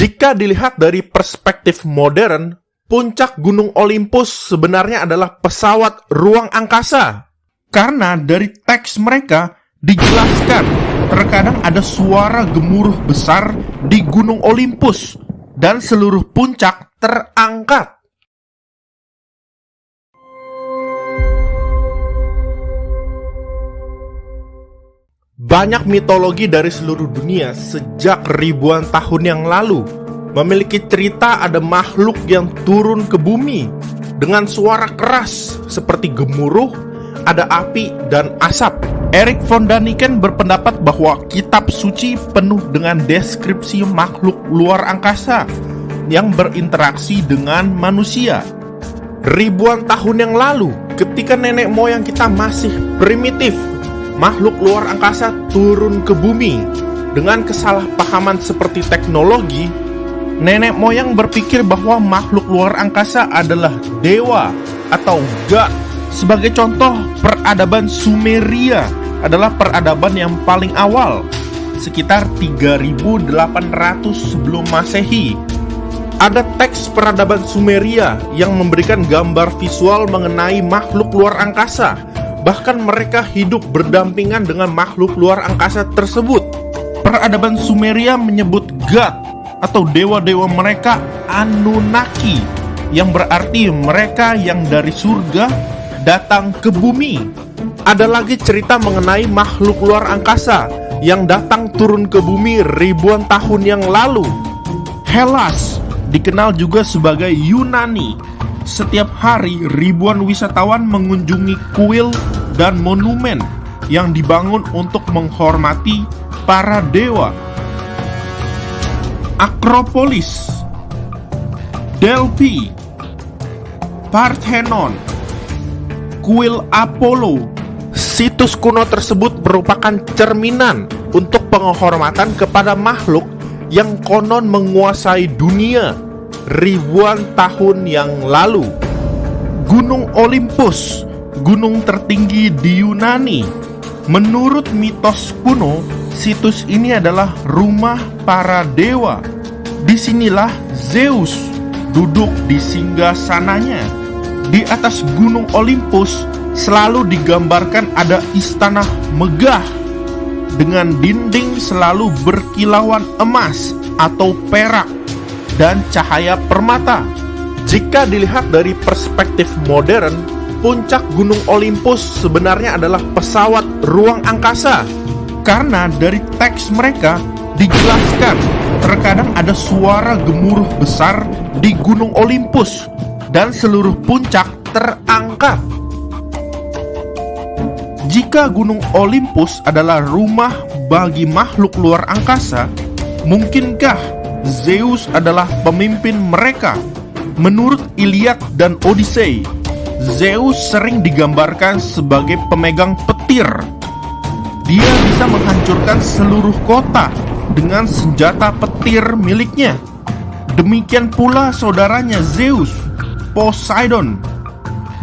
Jika dilihat dari perspektif modern, puncak Gunung Olympus sebenarnya adalah pesawat ruang angkasa. Karena dari teks mereka dijelaskan, terkadang ada suara gemuruh besar di Gunung Olympus dan seluruh puncak terangkat. Banyak mitologi dari seluruh dunia sejak ribuan tahun yang lalu memiliki cerita ada makhluk yang turun ke bumi dengan suara keras seperti gemuruh, ada api dan asap. Erik von Daniken berpendapat bahwa kitab suci penuh dengan deskripsi makhluk luar angkasa yang berinteraksi dengan manusia. Ribuan tahun yang lalu, ketika nenek moyang kita masih primitif, makhluk luar angkasa turun ke bumi. Dengan kesalahpahaman seperti teknologi, nenek moyang berpikir bahwa makhluk luar angkasa adalah dewa atau god. Sebagai contoh, peradaban Sumeria adalah peradaban yang paling awal, sekitar 3800 sebelum Masehi. Ada teks peradaban Sumeria yang memberikan gambar visual mengenai makhluk luar angkasa. Bahkan mereka hidup berdampingan dengan makhluk luar angkasa tersebut. Peradaban Sumeria menyebut god atau dewa-dewa mereka Anunnaki, yang berarti mereka yang dari surga datang ke bumi. Ada lagi cerita mengenai makhluk luar angkasa yang datang turun ke bumi ribuan tahun yang lalu. Hellas, dikenal juga sebagai Yunani. Setiap hari ribuan wisatawan mengunjungi kuil dan monumen yang dibangun untuk menghormati para dewa. Akropolis, Delphi, Parthenon, kuil Apollo. Situs kuno tersebut merupakan cerminan untuk penghormatan kepada makhluk yang konon menguasai dunia ribuan tahun yang lalu. Gunung Olympus, gunung tertinggi di Yunani. Menurut mitos kuno, situs ini adalah rumah para dewa. Disinilah Zeus duduk di singgasananya. Di atas Gunung Olympus selalu digambarkan ada istana megah dengan dinding selalu berkilauan emas atau perak dan cahaya permata. Jika dilihat dari perspektif modern, puncak Gunung Olympus sebenarnya adalah pesawat ruang angkasa. Karena dari teks mereka dijelaskan, terkadang ada suara gemuruh besar di Gunung Olympus dan seluruh puncak terangkat. Jika Gunung Olympus adalah rumah bagi makhluk luar angkasa, mungkinkah Zeus adalah pemimpin mereka? Menurut Iliad dan Odyssey, Zeus sering digambarkan sebagai pemegang petir. Dia bisa menghancurkan seluruh kota dengan senjata petir miliknya. Demikian pula saudaranya Zeus, Poseidon,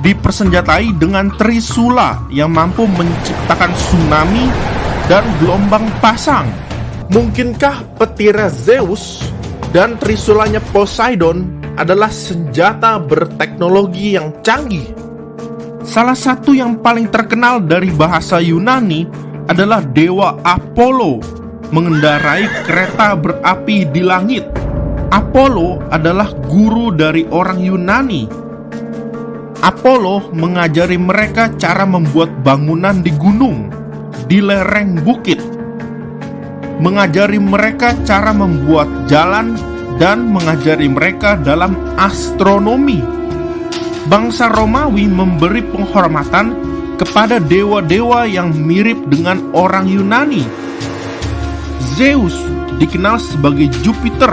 dipersenjatai dengan trisula yang mampu menciptakan tsunami dan gelombang pasang. Mungkinkah petirnya Zeus dan trisulanya Poseidon adalah senjata berteknologi yang canggih? Salah satu yang paling terkenal dari bahasa Yunani adalah dewa Apollo mengendarai kereta berapi di langit. Apollo adalah guru dari orang Yunani. Apollo mengajari mereka cara membuat bangunan di gunung, di lereng bukit, mengajari mereka cara membuat jalan, dan mengajari mereka dalam astronomi. Bangsa Romawi memberi penghormatan kepada dewa-dewa yang mirip dengan orang Yunani. Zeus dikenal sebagai Jupiter,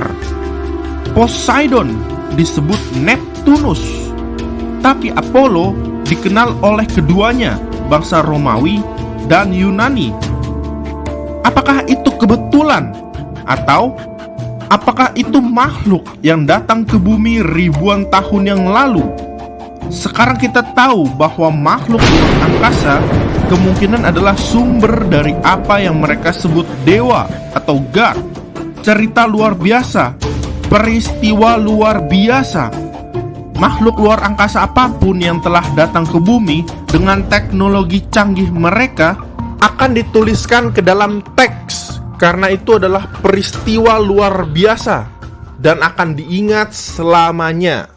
Poseidon disebut Neptunus, tapi Apollo dikenal oleh keduanya, bangsa Romawi dan Yunani. Apakah itu kebetulan? Atau apakah itu makhluk yang datang ke bumi ribuan tahun yang lalu? Sekarang kita tahu bahwa makhluk luar angkasa kemungkinan adalah sumber dari apa yang mereka sebut dewa atau god. Cerita luar biasa peristiwa luar biasa. Makhluk luar angkasa apapun yang telah datang ke bumi dengan teknologi canggih mereka akan dituliskan ke dalam teks, karena itu adalah peristiwa luar biasa dan akan diingat selamanya.